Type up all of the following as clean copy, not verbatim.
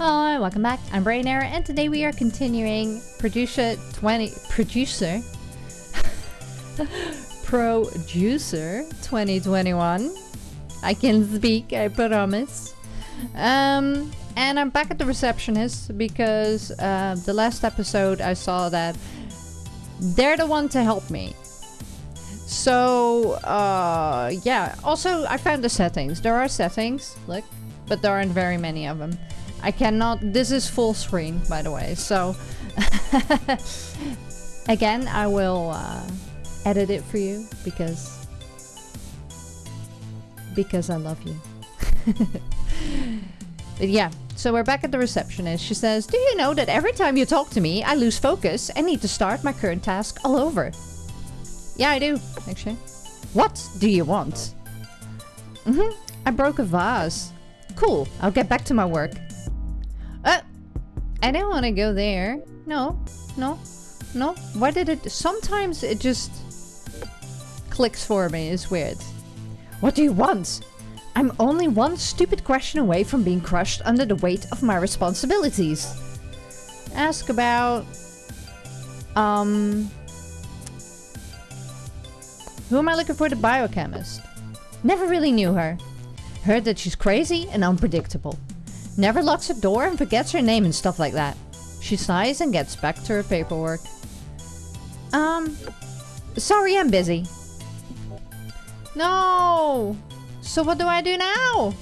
Hi, welcome back. I'm Brainerror, and today we are continuing Producer 2021. I can speak, I promise. And I'm back at the receptionist because the last episode I saw that they're the one to help me. So, yeah. Also, I found the settings. There are settings, look, but there aren't very many of them. I cannot... This is full screen, by the way, so... Again, I will edit it for you because I love you. But yeah, so we're back at the receptionist. She says, do you know that every time you talk to me, I lose focus and need to start my current task all over? Yeah, I do, actually. What do you want? I broke a vase. Cool, I'll get back to my work. I didn't want to go there. No. Why did it... Sometimes it just clicks for me. It's weird. What do you want? I'm only one stupid question away from being crushed under the weight of my responsibilities. Ask about... Who am I looking for? The biochemist. Never really knew her. Heard that she's crazy and unpredictable. Never locks her door and forgets her name and stuff like that. She sighs and gets back to her paperwork. Sorry, I'm busy. No! So what do I do now?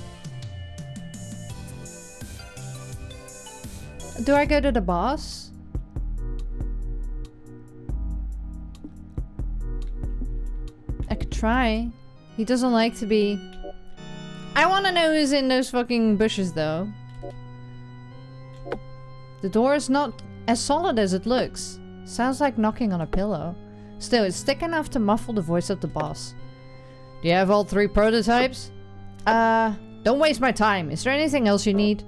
Do I go to the boss? I could try. He doesn't like to be... I want to know who's in those fucking bushes, though. The door is not as solid as it looks. Sounds like knocking on a pillow. Still, it's thick enough to muffle the voice of the boss. Do you have all 3 prototypes? Don't waste my time. Is there anything else you need?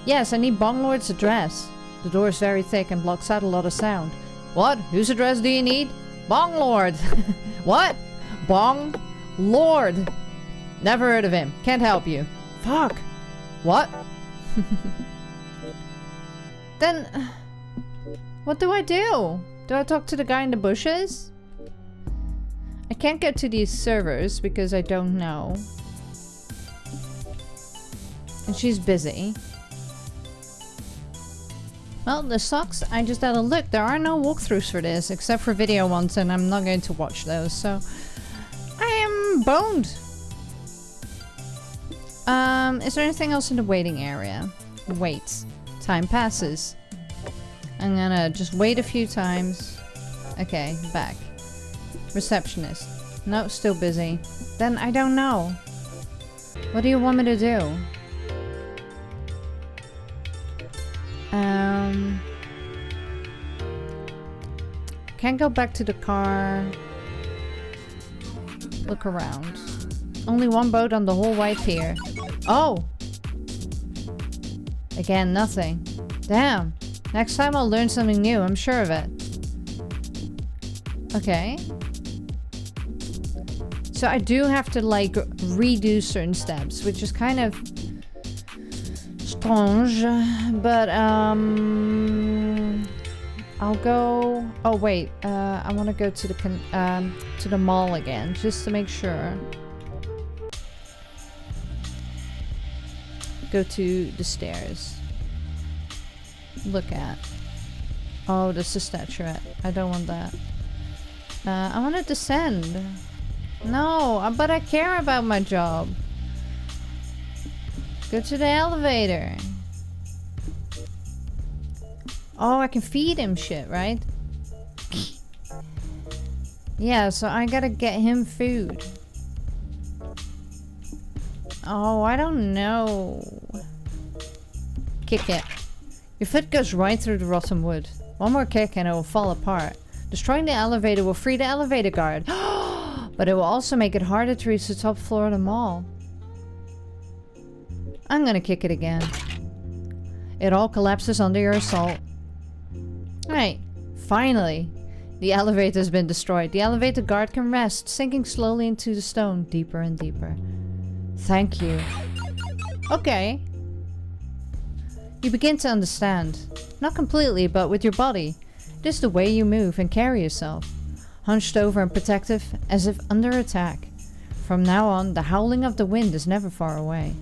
Yes, I need Bonglord's address. The door is very thick and blocks out a lot of sound. What? Whose address do you need? Bonglord. What? Bong Lord. Never heard of him. Can't help you. Fuck. What? Then... What do I do? Do I talk to the guy in the bushes? I can't get to these servers because I don't know. And she's busy. Well, this sucks. I just had a look. There are no walkthroughs for this except for video ones, and I'm not going to watch those, so... I am boned. Is there anything else in the waiting area? Wait. Time passes. I'm gonna just wait a few times. Okay, back. Receptionist. No, still busy. Then I don't know. What do you want me to do? Can't go back to the car. Look around. Only one boat on the whole white pier. Oh! Again, nothing. Damn. Next time I'll learn something new, I'm sure of it. Okay. So I do have to, like, redo certain steps, which is kind of strange. But, I'll go... Oh, wait. I want to go to the mall again, just to make sure. Go to the stairs. Look at. Oh, this is statuette. I don't want that. I want to descend. No, but I care about my job. Go to the elevator. Oh, I can feed him shit, right? Yeah, so I gotta get him food. Oh, I don't know. Kick it. Your foot goes right through the rotten wood. One more kick and it will fall apart. Destroying the elevator will free the elevator guard. But it will also make it harder to reach the top floor of the mall. I'm gonna kick it again. It all collapses under your assault. Alright. Finally. The elevator has been destroyed. The elevator guard can rest, sinking slowly into the stone, deeper and deeper. Thank you. Okay. You begin to understand. Not completely, but with your body. It is the way you move and carry yourself. Hunched over and protective, as if under attack. From now on, the howling of the wind is never far away.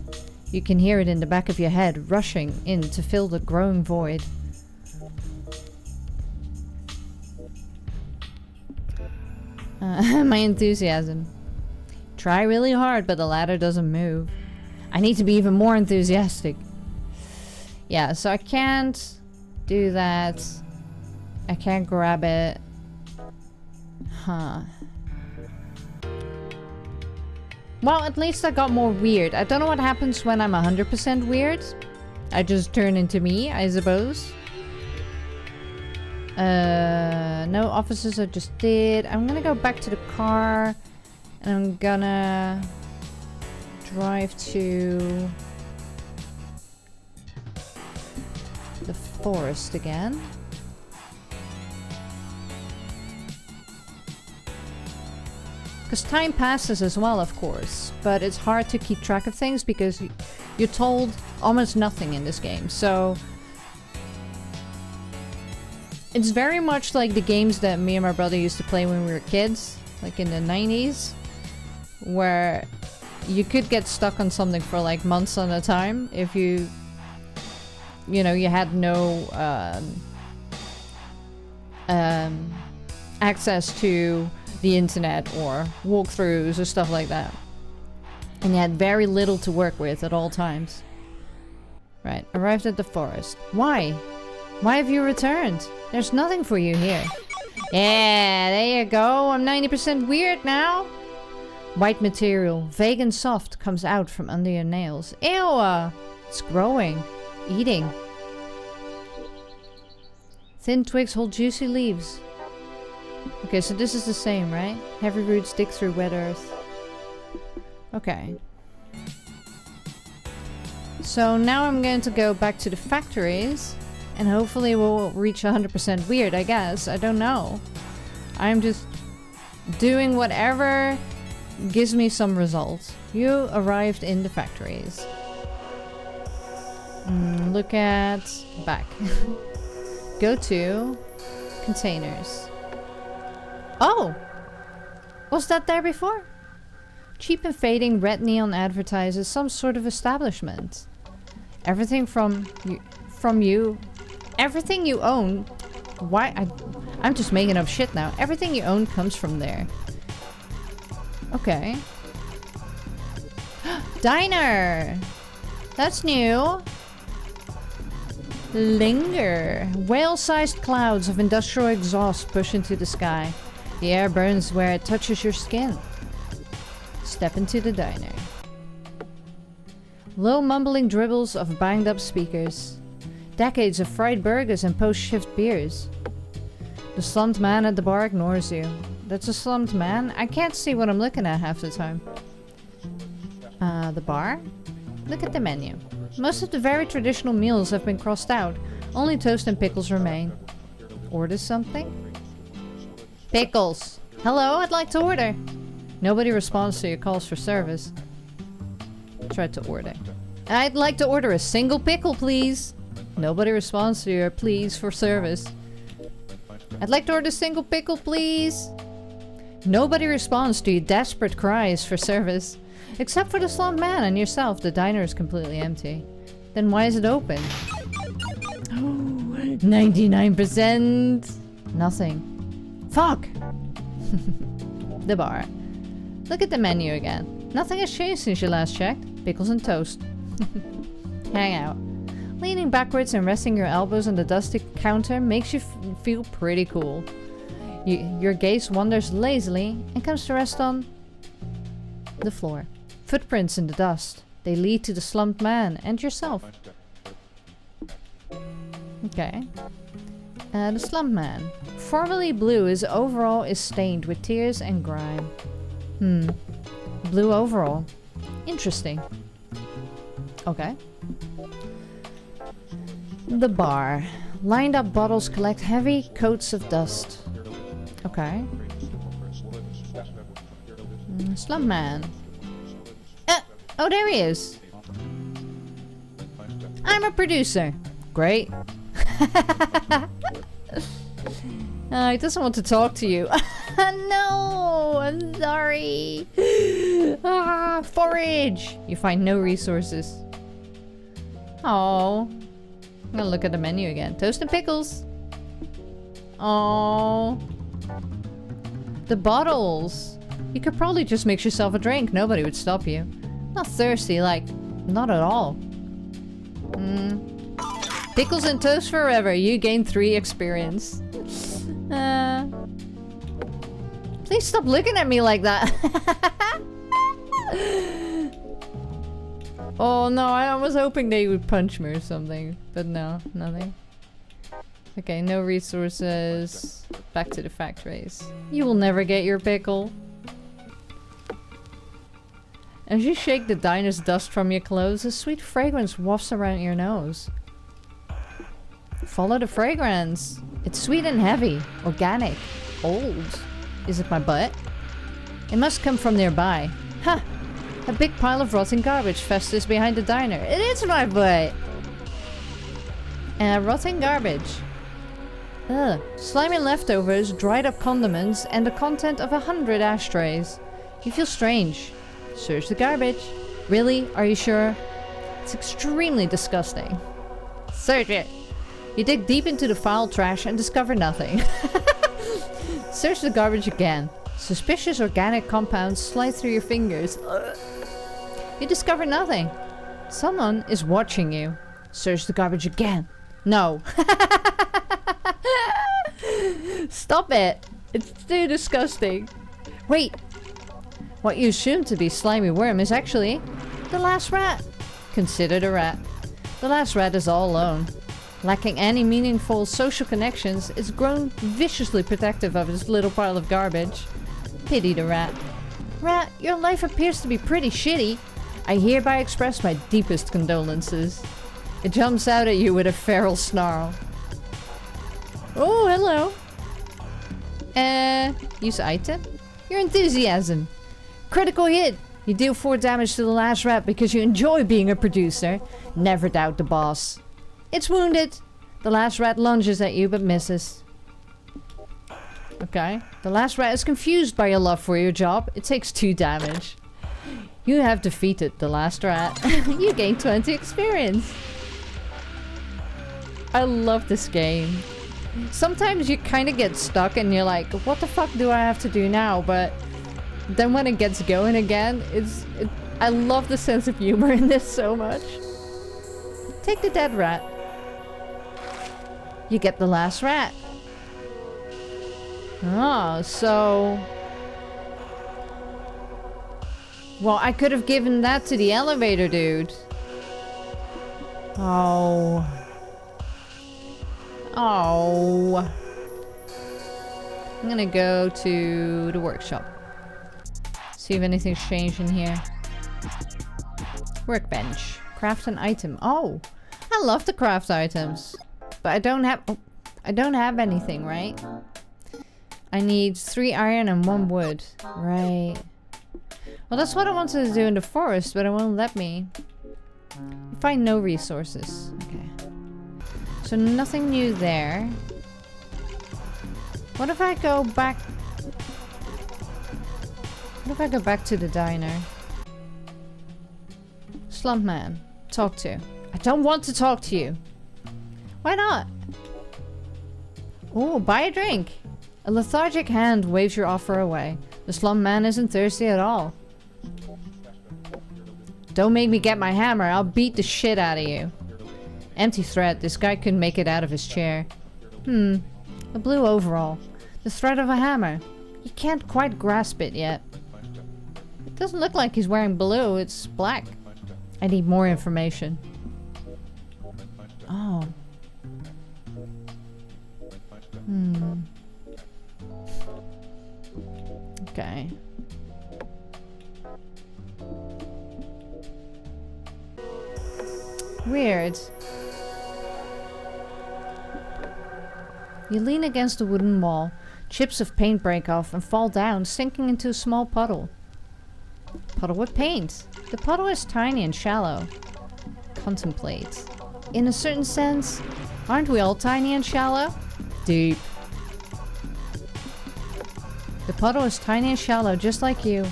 You can hear it in the back of your head, rushing in to fill the growing void. My enthusiasm. Try really hard, but the ladder doesn't move. I need to be even more enthusiastic. Yeah, so I can't do that. I can't grab it. Huh. Well, at least I got more weird. I don't know what happens when I'm 100% weird. I just turn into me, I suppose. No officers, I just did. I'm gonna go back to the car. And I'm gonna drive to the forest again. Because time passes as well, of course. But it's hard to keep track of things because you're told almost nothing in this game. So it's very much like the games that me and my brother used to play when we were kids. Like in the 90s. Where you could get stuck on something for like months on a time if you know, you had no access to the internet or walkthroughs or stuff like that. And you had very little to work with at all times. Right, arrived at the forest. Why? Why have you returned? There's nothing for you here. Yeah, there you go. I'm 90% weird now. White material, vague and soft, comes out from under your nails. Ew! It's growing. Eating. Thin twigs hold juicy leaves. Okay, so this is the same, right? Heavy roots dig through wet earth. Okay. So now I'm going to go back to the factories. And hopefully we'll reach 100% weird, I guess. I don't know. I'm just doing whatever gives me some results. You arrived in the factories. Look at back. Go to containers. Oh! Was that there before? Cheap and fading red neon advertises some sort of establishment. Everything from you. Everything you own. Why? I'm just making up shit now. Everything you own comes from there. Okay. Diner! That's new. Linger. Whale-sized clouds of industrial exhaust push into the sky. The air burns where it touches your skin. Step into the diner. Low mumbling dribbles of banged up speakers. Decades of fried burgers and post-shift beers. The slumped man at the bar ignores you. That's a slumped man? I can't see what I'm looking at half the time. The bar? Look at the menu. Most of the very traditional meals have been crossed out. Only toast and pickles remain. Order something? Pickles! Hello, I'd like to order. Nobody responds to your calls for service. Try to order. I'd like to order a single pickle, please. Nobody responds to your pleas for service. I'd like to order a single pickle, please. Nobody responds to your desperate cries for service. Except for the slumped man and yourself, the diner is completely empty. Then why is it open? 99%. Nothing. Fuck! The bar. Look at the menu again. Nothing has changed since you last checked. Pickles and toast. Hang out. Leaning backwards and resting your elbows on the dusty counter makes you feel pretty cool. Your gaze wanders lazily and comes to rest on the floor. Footprints in the dust. They lead to the slumped man and yourself. Okay. The slumped man. Formerly blue, his overall is stained with tears and grime. Blue overall. Interesting. Okay. The bar. Lined up bottles collect heavy coats of dust. Okay. Slum man. Oh, there he is. I'm a producer. Great. He doesn't want to talk to you. No, I'm sorry. Forage. You find no resources. Oh, I'm gonna look at the menu again. Toast and pickles. Oh, the bottles. You could probably just mix yourself a drink. Nobody would stop you. Not thirsty, like, not at all. Pickles and toast forever. You gain 3 experience. Please stop looking at me like that. Oh no, I was hoping they would punch me or something. But no, nothing. Okay, no resources. Back to the factories. You will never get your pickle. As you shake the diner's dust from your clothes, a sweet fragrance wafts around your nose. Follow the fragrance. It's sweet and heavy. Organic. Old. Is it my butt? It must come from nearby. Ha! Huh. A big pile of rotting garbage festers behind the diner. It is my butt! Rotting garbage. Ugh. Slimy leftovers, dried up condiments, and the content of 100 ashtrays. You feel strange. Search the garbage. Really? Are you sure? It's extremely disgusting. Search it. You dig deep into the foul trash and discover nothing. Search the garbage again. Suspicious organic compounds slide through your fingers. You discover nothing. Someone is watching you. Search the garbage again. No. Stop it. It's too disgusting. Wait. What you assume to be slimy worm is actually the last rat. Consider the rat. The last rat is all alone. Lacking any meaningful social connections, it's grown viciously protective of its little pile of garbage. Pity the rat. Rat, your life appears to be pretty shitty. I hereby express my deepest condolences. It jumps out at you with a feral snarl. Oh, hello. Use item? Your enthusiasm. Critical hit. You deal 4 damage to the last rat because you enjoy being a producer. Never doubt the boss. It's wounded. The last rat lunges at you but misses. Okay. The last rat is confused by your love for your job. It takes 2 damage. You have defeated the last rat. You gain 20 experience. I love this game. Sometimes you kind of get stuck and you're like, what the fuck do I have to do now? But then when it gets going again, I love the sense of humor in this so much. Take the dead rat. You get the last rat. Oh, so... Well, I could have given that to the elevator dude. Oh. Oh. I'm gonna go to the workshop. See if anything's changed in here. Workbench. Craft an item. Oh. I love the craft items. But I don't have... Oh, I don't have anything, right? I need 3 iron and 1 wood. Right. Well, that's what I wanted to do in the forest, but it won't let me. Find no resources. Okay. So nothing new there. What if I go back... What if I go back to the diner? Slump man. Talk to. I don't want to talk to you. Why not? Oh, buy a drink. A lethargic hand waves your offer away. The slum man isn't thirsty at all. Don't make me get my hammer. I'll beat the shit out of you. Empty threat. This guy couldn't make it out of his chair. A blue overall. The threat of a hammer. You can't quite grasp it yet. It doesn't look like he's wearing blue. It's black. I need more information. Oh. Okay. Weird. You lean against a wooden wall. Chips of paint break off and fall down, sinking into a small puddle. Puddle with paint. The puddle is tiny and shallow. Contemplate. in a certain sense, aren't we all tiny and shallow? Deep. The puddle is tiny and shallow, just like you.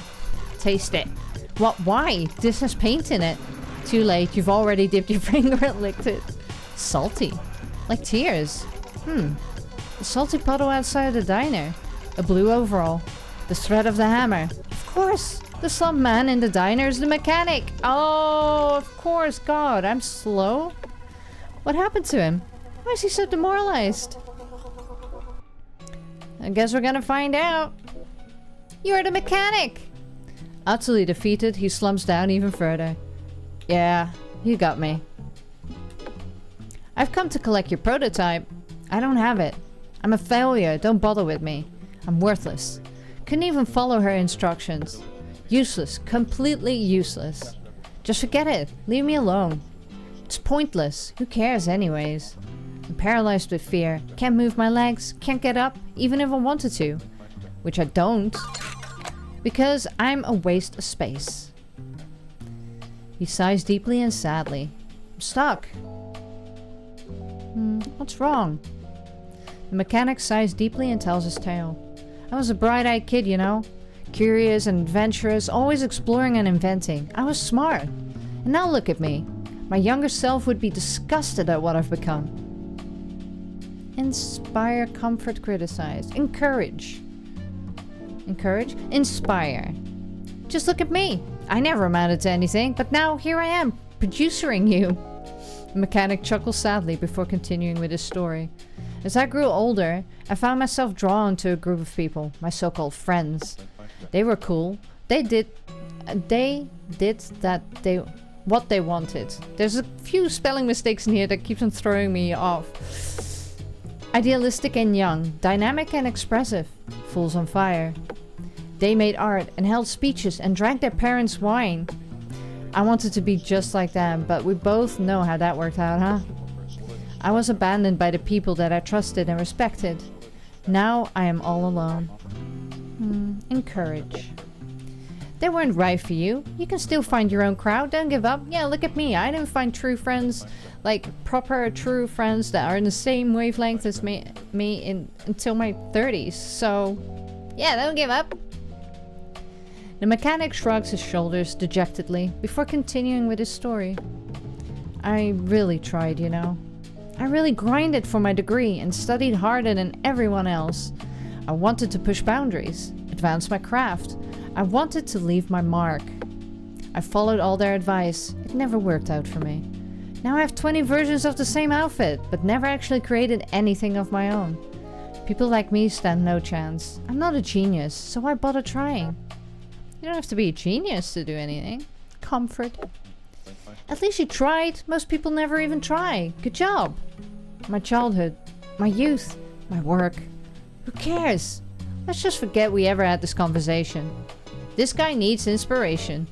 Taste it. What? Why? This has paint in it. Too late, you've already dipped your finger and licked it. Salty. Like tears. A salty puddle outside the diner. A blue overall. The thread of the hammer. Of course! The slump man in the diner is the mechanic! Oh, of course, God, I'm slow? What happened to him? Why is he so demoralized? I guess we're gonna find out. You're the mechanic! Utterly defeated, he slumps down even further. Yeah, you got me. I've come to collect your prototype. I don't have it. I'm a failure, don't bother with me. I'm worthless. Couldn't even follow her instructions. Useless, completely useless. Just forget it, leave me alone. It's pointless, who cares anyways? I'm paralyzed with fear, can't move my legs, can't get up, even if I wanted to. Which I don't. Because I'm a waste of space. He sighs deeply and sadly. I'm stuck. What's wrong? The mechanic sighs deeply and tells his tale. I was a bright-eyed kid, you know. Curious and adventurous, always exploring and inventing. I was smart. And now look at me. My younger self would be disgusted at what I've become. Inspire, comfort, criticize. Encourage. Encourage? Inspire. Just look at me. I never amounted to anything, but now here I am, producering you. The mechanic chuckles sadly before continuing with his story. As I grew older, I found myself drawn to a group of people, my so-called friends. They were cool. They did what they wanted. There's a few spelling mistakes in here that keeps on throwing me off. Idealistic and young, dynamic and expressive, fools on fire. They made art and held speeches and drank their parents' wine. I wanted to be just like them, but we both know how that worked out, huh? I was abandoned by the people that I trusted and respected. Now I am all alone. Encourage. They weren't right for you. You can still find your own crowd. Don't give up. Yeah, look at me. I didn't find true friends, like proper true friends that are in the same wavelength as me until my 30s. So, yeah, don't give up. The mechanic shrugs his shoulders dejectedly before continuing with his story. I really tried, you know. I really grinded for my degree and studied harder than everyone else. I wanted to push boundaries, advance my craft. I wanted to leave my mark. I followed all their advice. It never worked out for me. Now I have 20 versions of the same outfit, but never actually created anything of my own. People like me stand no chance. I'm not a genius, so why bother trying? You don't have to be a genius to do anything. Comfort. At least you tried. Most people never even try. Good job. My childhood, my youth, my work. Who cares? Let's just forget we ever had this conversation. This guy needs inspiration.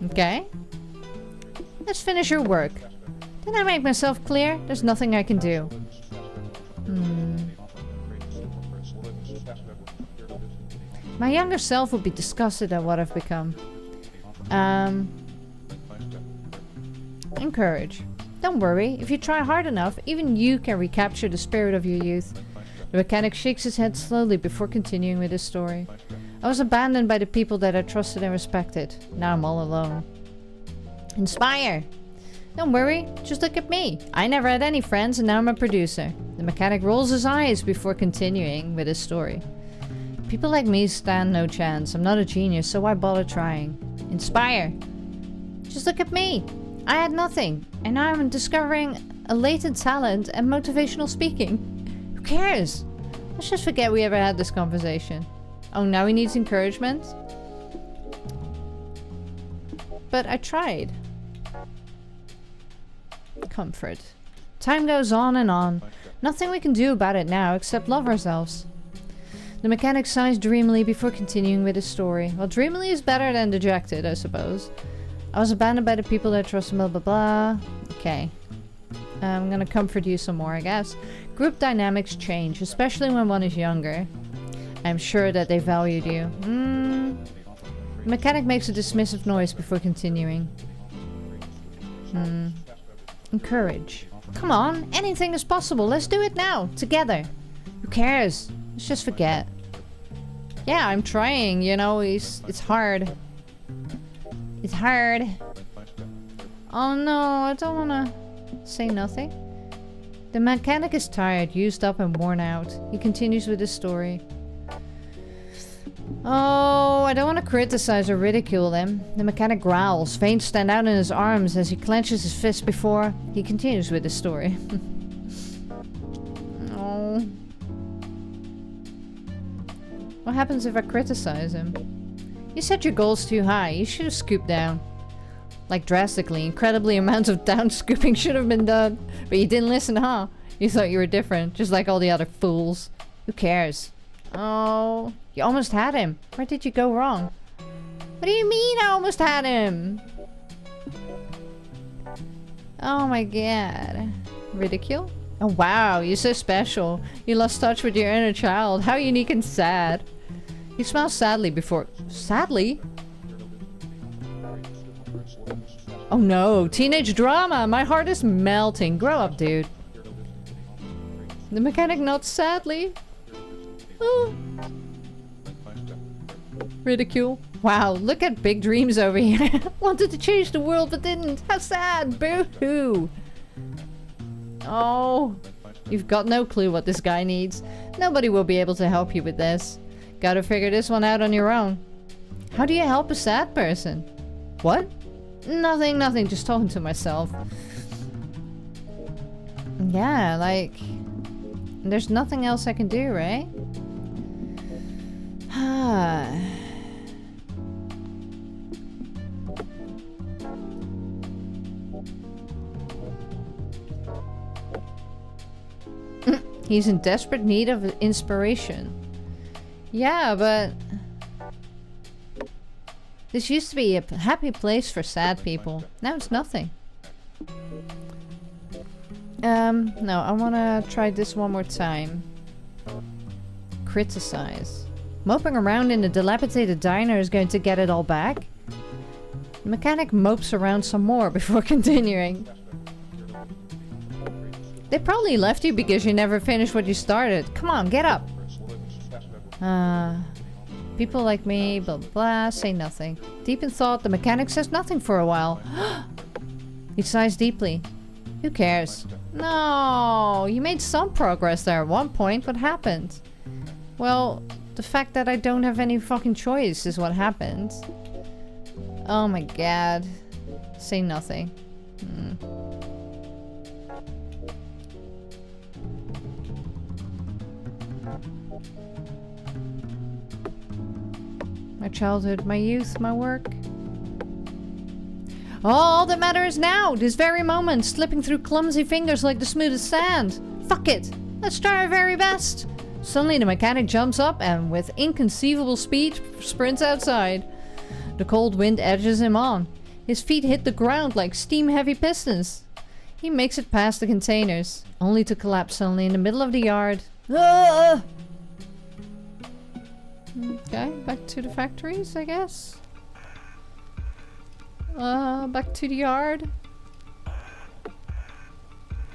Okay? Let's finish your work. Did I make myself clear? There's nothing I can do. My younger self would be disgusted at what I've become. Encourage. Don't worry, if you try hard enough, even you can recapture the spirit of your youth. The mechanic shakes his head slowly before continuing with his story. I was abandoned by the people that I trusted and respected. Now I'm all alone. Inspire. Don't worry, just look at me. I never had any friends and now I'm a producer. The mechanic rolls his eyes before continuing with his story. People like me stand no chance. I'm not a genius, so why bother trying? Inspire. Just look at me. I had nothing, and now I'm discovering a latent talent and motivational speaking. Who cares? Let's just forget we ever had this conversation. Oh, now he needs encouragement? But I tried. Comfort. Time goes on and on. Nothing we can do about it now except love ourselves. The mechanic sighs dreamily before continuing with his story. Well, dreamily is better than dejected, I suppose. I was abandoned by the people that I trusted, blah blah blah. Okay. I'm gonna comfort you some more, I guess. Group dynamics change, especially when one is younger. I'm sure that they valued you. The mechanic makes a dismissive noise before continuing. and courage. Come on, anything is possible. Let's do it now, together. Who cares? Let's just forget. Yeah, I'm trying, you know, it's hard. It's hard. Oh no, I don't wanna say nothing. The mechanic is tired, used up and worn out. He continues with his story. Oh, I don't want to criticize or ridicule him. The mechanic growls. Veins stand out in his arms as he clenches his fist before he continues with his story. Oh. What happens if I criticize him? You set your goals too high. You should have scooped down. Like drastically. Incredibly amounts of down scooping should have been done. But you didn't listen, huh? You thought you were different. Just like all the other fools. Who cares? Oh, you almost had him. Where did you go wrong? What do you mean I almost had him? Oh my god. Ridicule? Oh wow, you're so special. You lost touch with your inner child. How unique and sad. You smile sadly before... Sadly? Oh no, teenage drama. My heart is melting. Grow up, dude. The mechanic nods sadly. Ooh. Ridicule. Wow, look at big dreams over here. Wanted to change the world but didn't. How sad. Boo-hoo. Oh. You've got no clue what this guy needs. Nobody will be able to help you with this. Gotta figure this one out on your own. How do you help a sad person? What? Nothing, nothing. Just talking to myself. Yeah, like... There's nothing else I can do, right? He's in desperate need of inspiration. Yeah, but... This used to be a happy place for sad people. Now it's nothing. No, I wanna try this one more time. Criticize. Moping around in a dilapidated diner is going to get it all back? The mechanic mopes around some more before continuing. They probably left you because you never finished what you started. Come on, get up. People like me, blah blah blah, say nothing. Deep in thought, the mechanic says nothing for a while. He sighs deeply. Who cares? No, you made some progress there at one point. What happened? Well, the fact that I don't have any fucking choice is what happened. Oh my god. Say nothing. My childhood, my youth, my work. All that matters now, this very moment, slipping through clumsy fingers like the smoothest sand. Fuck it, let's try our very best. Suddenly the mechanic jumps up and with inconceivable speed sprints outside. The cold wind edges him on. His feet hit the ground like steam-heavy pistons. He makes it past the containers, only to collapse suddenly in the middle of the yard. Ah! Okay, back to the factories, I guess. Back to the yard.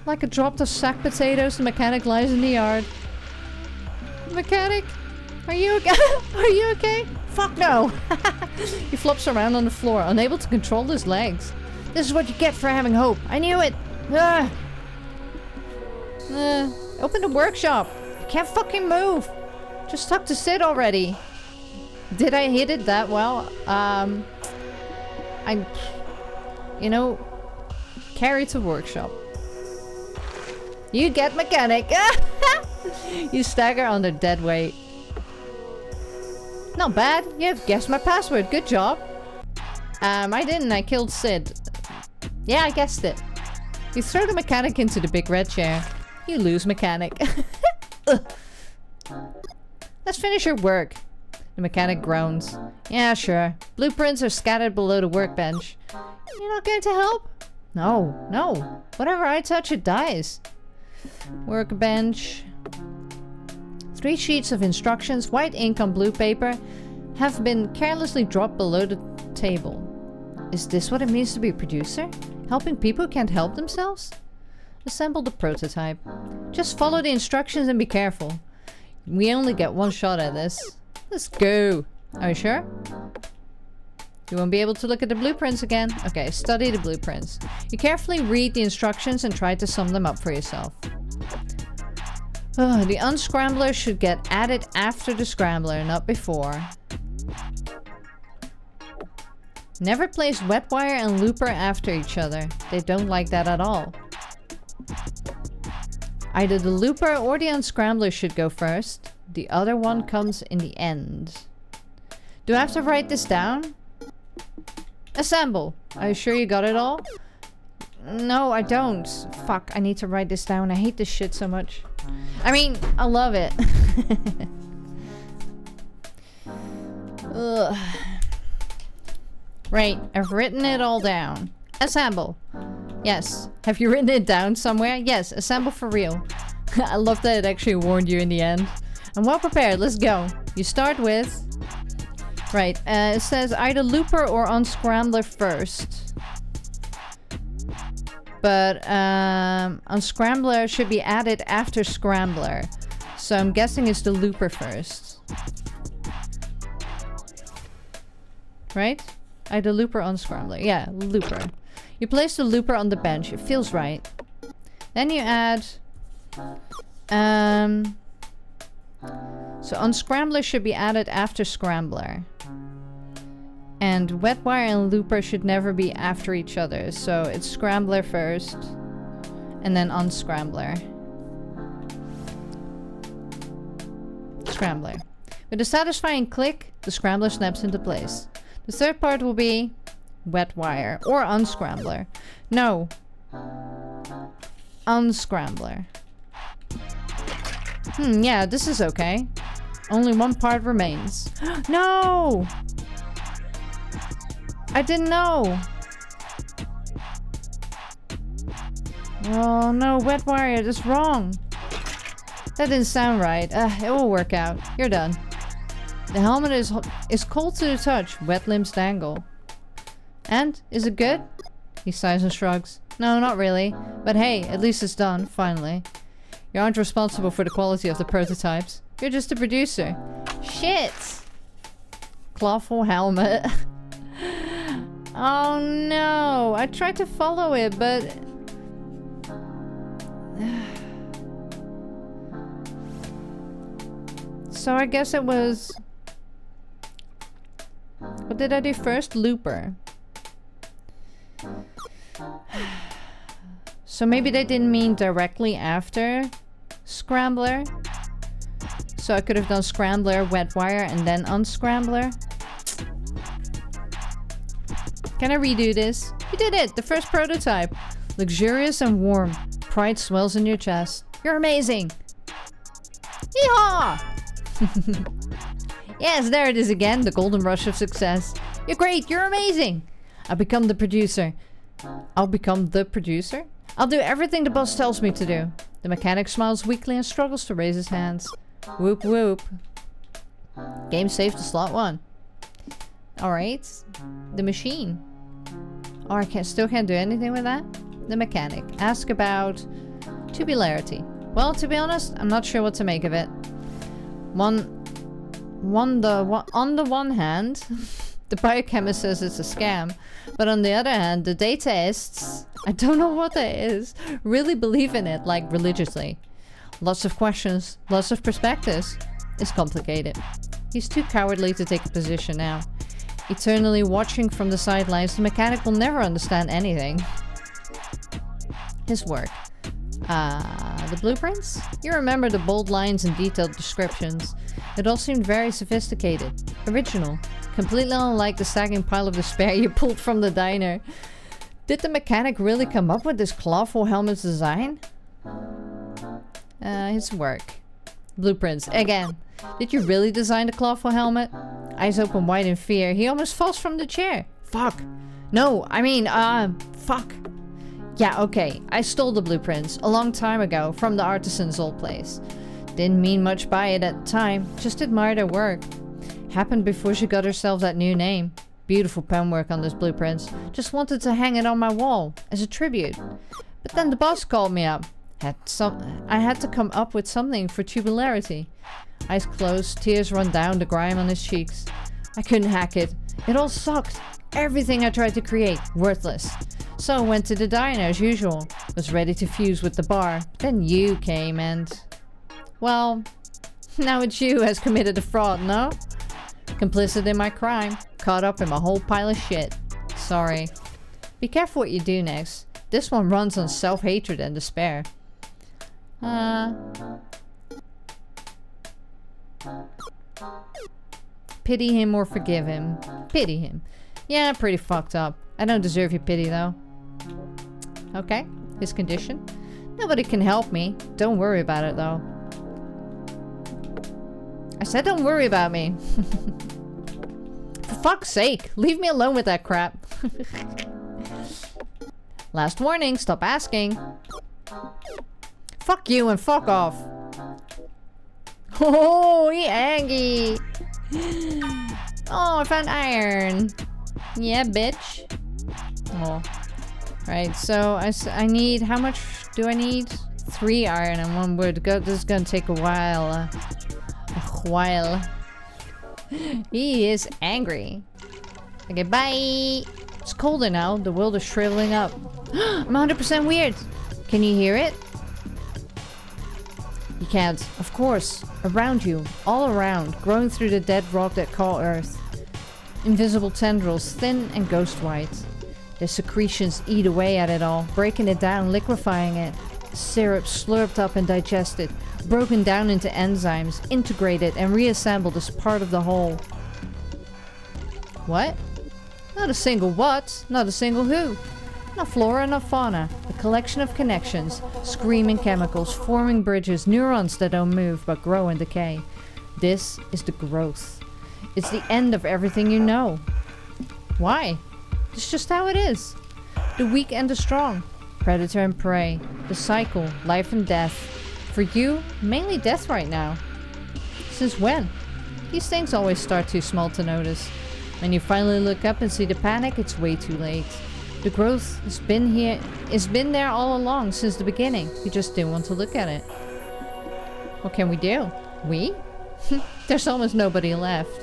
Like a dropped of sack potatoes, the mechanic lies in the yard. Mechanic? Are you okay? Are you okay? Fuck no! He flops around on the floor, unable to control his legs. This is what you get for having hope. I knew it! Open the workshop! You can't fucking move! Just talk to Sid already. Did I hit it that well? You know, carry to workshop. You get mechanic. You stagger under dead weight. Not bad. You have guessed my password. Good job. I didn't. I killed Sid. Yeah, I guessed it. You throw the mechanic into the big red chair. You lose mechanic. Let's finish your work. The mechanic groans. Yeah, sure. Blueprints are scattered below the workbench. You're not going to help? No, no. Whatever I touch, it dies. Workbench. 3 sheets of instructions, white ink on blue paper, have been carelessly dropped below the table. Is this what it means to be a producer? Helping people who can't help themselves? Assemble the prototype. Just follow the instructions and be careful. We only get one shot at this. Let's go. Are you sure? You won't be able to look at the blueprints again. Okay, study the blueprints. You carefully read the instructions and try to sum them up for yourself. Oh, the unscrambler should get added after the scrambler, not before. Never place wet wire and looper after each other. They don't like that at all. Either the looper or the unscrambler should go first. The other one comes in the end. Do I have to write this down? Assemble. Are you sure you got it all? No, I don't. Fuck, I need to write this down. I hate this shit so much. I mean, I love it. Ugh. Right, I've written it all down. Assemble. Yes. Have you written it down somewhere? Yes, assemble for real. I love that it actually warned you in the end. I'm well prepared, let's go. You start with... Right, it says either looper or unscrambler first. But unscrambler should be added after scrambler. So I'm guessing it's the looper first. Right? Either looper or unscrambler. Yeah, looper. You place the looper on the bench. It feels right. Then you add... So unscrambler should be added after scrambler. And wet wire and looper should never be after each other. So it's scrambler first. And then unscrambler. Scrambler. With a satisfying click, the scrambler snaps into place. The third part will be wet wire or unscrambler. No. Unscrambler. Yeah, this is okay. Only one part remains. No! I didn't know. Oh no, wet wire, that's wrong. That didn't sound right. It will work out. You're done. The helmet is cold to the touch. Wet limbs dangle. And? Is it good? He sighs and shrugs. No, not really. But hey, at least it's done, finally. You aren't responsible for the quality of the prototypes. You're just a producer. Shit! Clawful helmet. Oh no! I tried to follow it, but... So I guess it was... What did I do first? Looper. So maybe they didn't mean directly after scrambler. So I could have done scrambler, wet wire, and then unscrambler. Can I redo this? You did it! The first prototype. Luxurious and warm. Pride swells in your chest. You're amazing! Yeehaw! Yes, there it is again. The golden rush of success. You're great! You're amazing! I'll become the producer. I'll become the producer? I'll do everything the boss tells me to do. The mechanic smiles weakly and struggles to raise his hands. Whoop whoop. Game saved to slot 1. Alright. The machine. Oh, I still can't do anything with that? The mechanic. Ask about tubularity. Well, to be honest, I'm not sure what to make of it. On the one hand, the biochemist says it's a scam. But on the other hand, the dataists, I don't know what that is, really believe in it, like religiously. Lots of questions, lots of perspectives. It's complicated. He's too cowardly to take a position now. Eternally watching from the sidelines, the mechanic will never understand anything. His work. The blueprints? You remember the bold lines and detailed descriptions. It all seemed very sophisticated. Original. Completely unlike the sagging pile of despair you pulled from the diner. Did the mechanic really come up with this clawful helmet's design? His work. Blueprints. Again. Did you really design the clawful helmet? Eyes open wide in fear. He almost falls from the chair. Fuck. No, I mean, fuck. Yeah, okay. I stole the blueprints a long time ago from the artisan's old place. Didn't mean much by it at the time. Just admired her work. Happened before she got herself that new name. Beautiful penwork on this blueprints. Just wanted to hang it on my wall as a tribute. But then the boss called me up. I had to come up with something for tubularity. Eyes closed, tears run down the grime on his cheeks. I couldn't hack it. It all sucked. Everything I tried to create, worthless. So I went to the diner as usual. Was ready to fuse with the bar. Then you came and... Well, now it's you who has committed the fraud, no? Complicit in my crime. Caught up in my whole pile of shit. Sorry. Be careful what you do next. This one runs on self-hatred and despair. Pity him or forgive him. Pity him. Yeah, pretty fucked up. I don't deserve your pity though. Okay, his condition. Nobody can help me. Don't worry about it though. I said don't worry about me. For fuck's sake, leave me alone with that crap. Last warning, stop asking. Fuck you and fuck off. Oh, he angry. Oh, I found iron. Yeah, bitch. Oh. Right, so I need, how much do I need? 3 iron and 1 wood. This is gonna take a while. A while. He is angry. Okay, bye. It's colder now. The world is shriveling up. I'm 100% weird. Can you hear it? You can't. Of course. Around you. All around. Growing through the dead rock that call Earth. Invisible tendrils, thin and ghost white. Their secretions eat away at it all, breaking it down, liquefying it. Syrup slurped up and digested, broken down into enzymes, integrated and reassembled as part of the whole. What? Not a single what, not a single who. Not flora, not fauna. A collection of connections, screaming chemicals, forming bridges, neurons that don't move but grow and decay. This is the growth. It's the end of everything you know. Why? It's just how it is. The weak and the strong. Predator and prey. The cycle, life and death. For you, mainly death right now. Since when? These things always start too small to notice. When you finally look up and see the panic, it's way too late. The growth has been here, it's been there all along since the beginning. You just didn't want to look at it. What can we do? We? There's almost nobody left.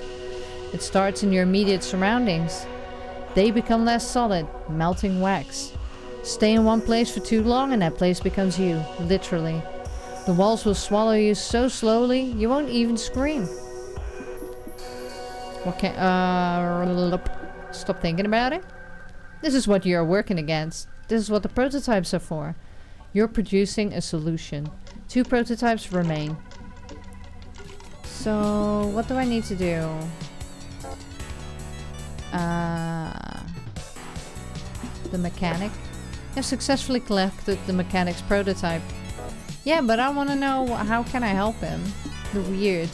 It starts in your immediate surroundings. They become less solid, melting wax. Stay in one place for too long and that place becomes you, literally. The walls will swallow you so slowly, you won't even scream. What can, stop thinking about it. This is what you're working against. This is what the prototypes are for. You're producing a solution. 2 prototypes remain. So, what do I need to do? The mechanic. I've successfully collected the mechanic's prototype. Yeah, but I want to know how can I help him? The weird.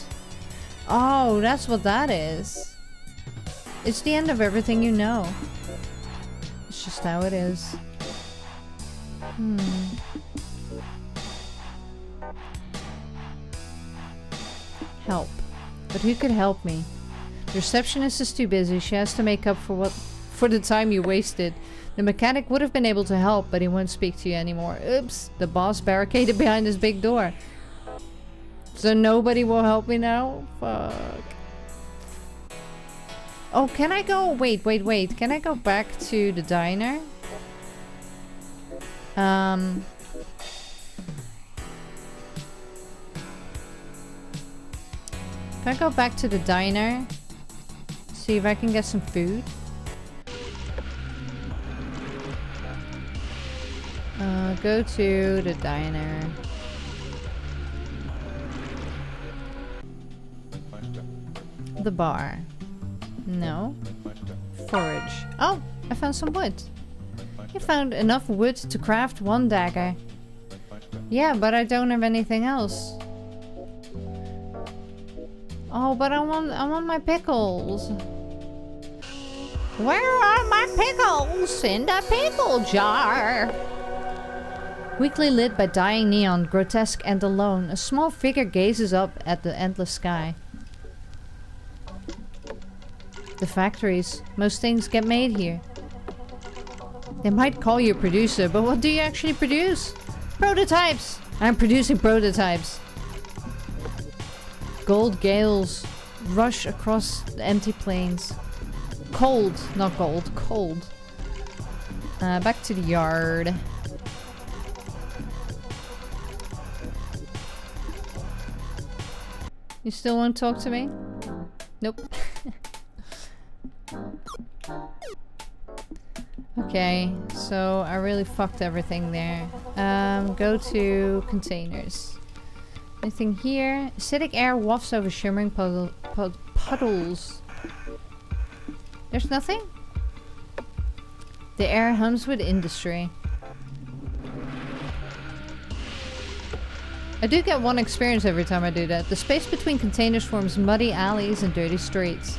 Oh, that's what that is. It's the end of everything you know. It's just how it is. Help. But who could help me? The receptionist is too busy. She has to make up for the time you wasted. The mechanic would have been able to help, but he won't speak to you anymore. Oops. The boss barricaded behind his big door. So nobody will help me now? Fuck. Oh, can I go? Wait. Can I go back to the diner? Can I go back to the diner? See if I can get some food. Go to the diner. The bar. No. Forage. Oh, I found some wood. You found enough wood to craft 1 dagger. Yeah, but I don't have anything else. Oh, but I want my pickles. Where are my pickles? In the pickle jar. Weakly lit by dying neon, grotesque and alone, a small figure gazes up at the endless sky. The factories. Most things get made here. They might call you a producer, but what do you actually produce? Prototypes! I'm producing prototypes. Gold gales rush across the empty plains. Cold, not gold, cold. Back to the yard. You still won't talk to me? Nope. Okay, so I really fucked everything there. Go to containers. Anything here? Acidic air wafts over shimmering puddles. There's nothing? The air hums with industry. I do get 1 experience every time I do that. The space between containers forms muddy alleys and dirty streets.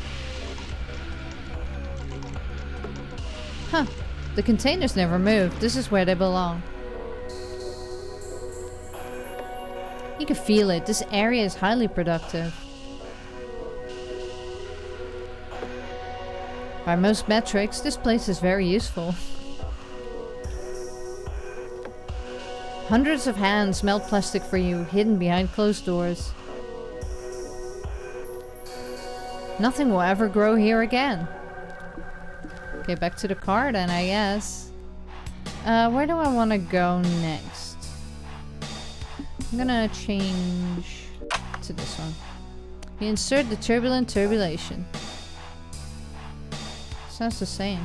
Huh. The containers never move. This is where they belong. You can feel it. This area is highly productive. By most metrics, this place is very useful. Hundreds of hands melt plastic for you, hidden behind closed doors. Nothing will ever grow here again. Okay, back to the car then, I guess. Where do I want to go next? I'm gonna change to this one. We insert the turbulent turbulation. Sounds the same.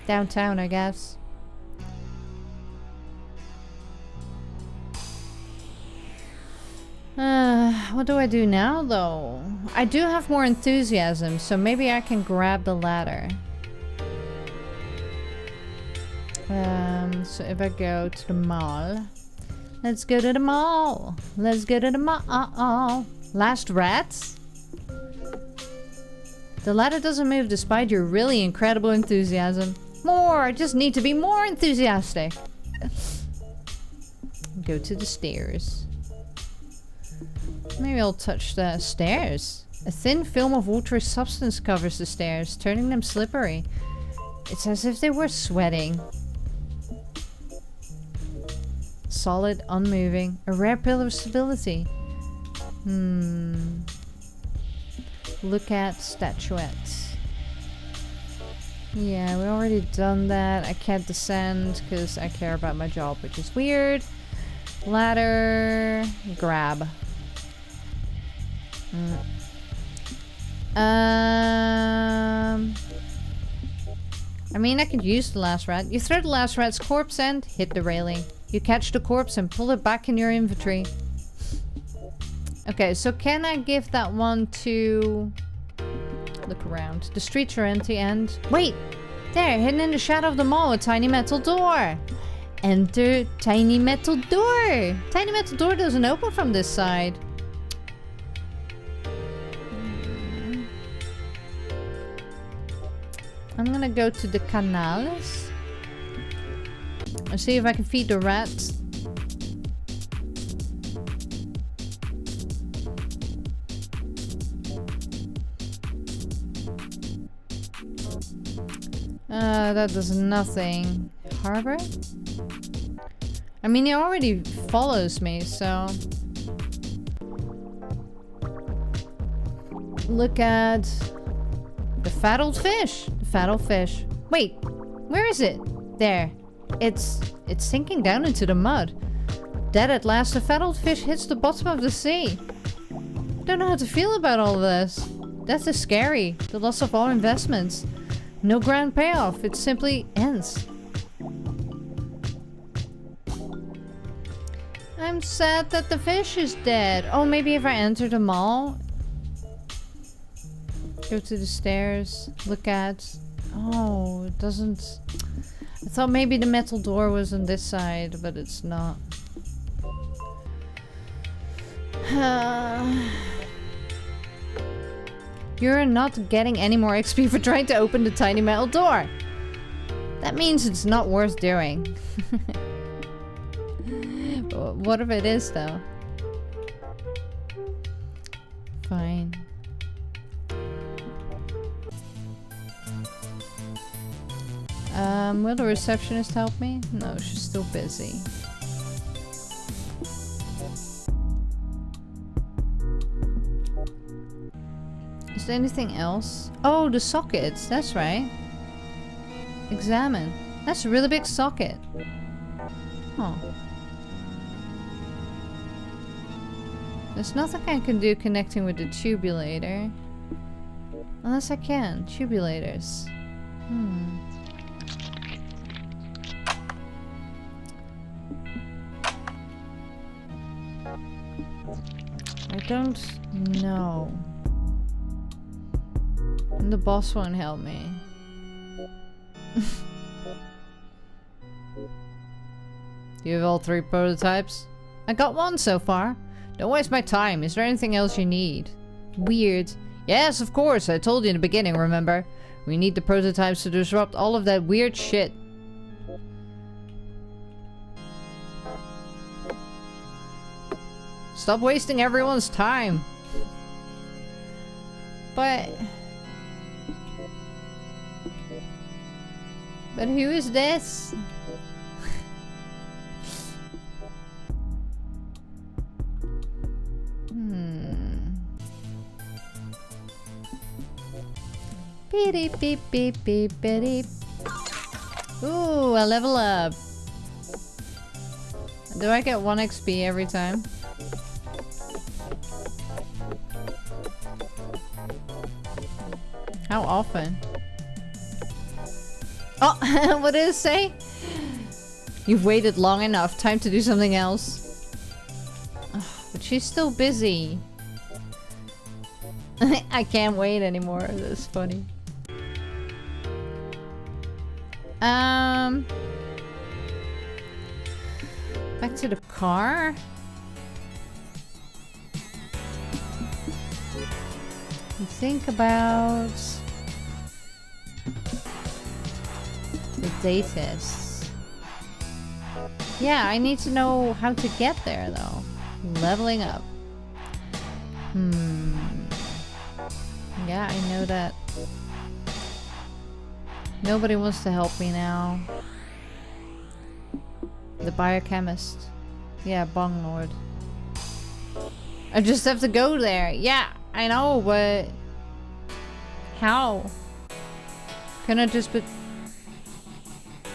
Downtown, I guess. What do I do now, though? I do have more enthusiasm, so maybe I can grab the ladder. So if I go to the mall. Let's go to the mall. Let's go to the mall. Last rats? The ladder doesn't move despite your really incredible enthusiasm. More! I just need to be more enthusiastic. Go to the stairs. Maybe I'll touch the stairs. A thin film of watery substance covers the stairs, turning them slippery. It's as if they were sweating. Solid, unmoving. A rare pillar of stability. Look at statuettes. Yeah, we already done that. I can't descend because I care about my job, which is weird. Ladder. Grab. I mean, I could use the last rat. You throw the last rat's corpse and hit the railing. You catch the corpse and pull it back in your inventory. Okay, so can I give that one to... Look around. The streets are empty and... Wait! There, hidden in the shadow of the mall, a tiny metal door. Enter tiny metal door. Tiny metal door doesn't open from this side. I'm gonna go to the canals. And see if I can feed the rats. That does nothing. Harbor? I mean, he already follows me, so... Look at... the fat old fish. The fat old fish. Wait, where is it? There. It's sinking down into the mud. Dead at last, the fat old fish hits the bottom of the sea. Don't know how to feel about all this. Death is scary. The loss of all investments. No grand payoff. It simply ends. I'm sad that the fish is dead. Oh, maybe if I enter the mall. Go to the stairs. Look at... Oh, it doesn't... I thought maybe the metal door was on this side, but it's not. You're not getting any more XP for trying to open the tiny metal door. That means it's not worth doing. What if it is, though? fine. Will the receptionist help me? No, she's still busy. Is there anything else? Oh, the sockets. That's right. Examine. That's a really big socket. Oh. There's nothing I can do connecting with the tubulator. Unless I can. Tubulators. I don't know. And the boss won't help me. You have all 3 prototypes? I got 1 so far. Don't waste my time. Is there anything else you need? Weird. Yes, of course. I told you in the beginning, remember? We need the prototypes to disrupt all of that weird shit. Stop wasting everyone's time. But who is this? Beep beep beep beep beep. Ooh, a level up. Do I get 1 XP every time? How often? Oh, what did it say? You've waited long enough. Time to do something else. Oh, but she's still busy. I can't wait anymore. That's funny. Back to the car. Think about the day tests. Yeah, I need to know how to get there though. Leveling up. Yeah, I know that. Nobody wants to help me now. The biochemist. Yeah, Bong Lord. I just have to go there. Yeah, I know, but how? Can I just put...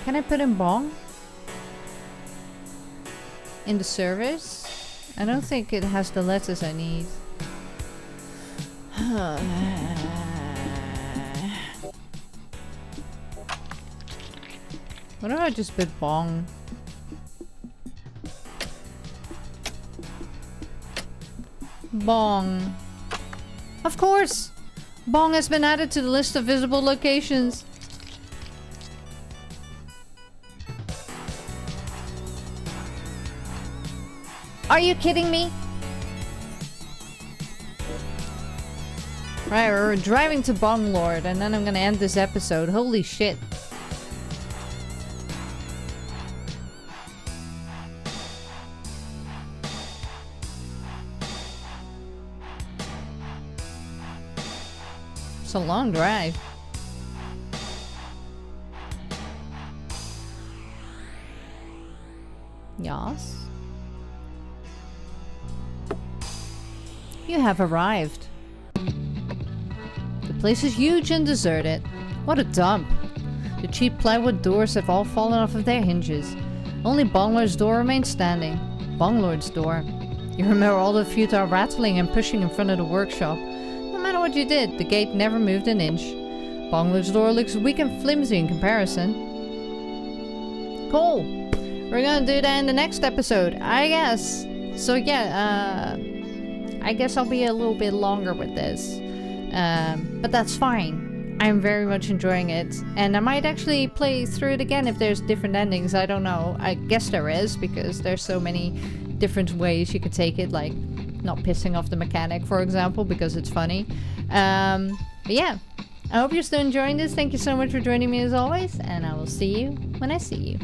Can I put in Bong? In the service? I don't think it has the letters I need. What if I just put Bong? Bong. Of course! Bong has been added to the list of visible locations. Are you kidding me? Right, we're driving to Bong Lord and then I'm gonna end this episode. Holy shit. It's a long drive. Yes? You have arrived. The place is huge and deserted. What a dump. The cheap plywood doors have all fallen off of their hinges. Only Bonglord's door remains standing. Bonglord's door. You remember all the futile rattling and pushing in front of the workshop. No matter what you did, the gate never moved an inch. Bonglord's door looks weak and flimsy in comparison. Cool. We're gonna do that in the next episode, I guess. So yeah, I guess I'll be a little bit longer with this. But that's fine. I'm very much enjoying it. And I might actually play through it again if there's different endings. I don't know. I guess there is, because there's so many different ways you could take it. Like, not pissing off the mechanic, for example, because it's funny. But yeah. I hope you're still enjoying this. Thank you so much for joining me as always. And I will see you when I see you.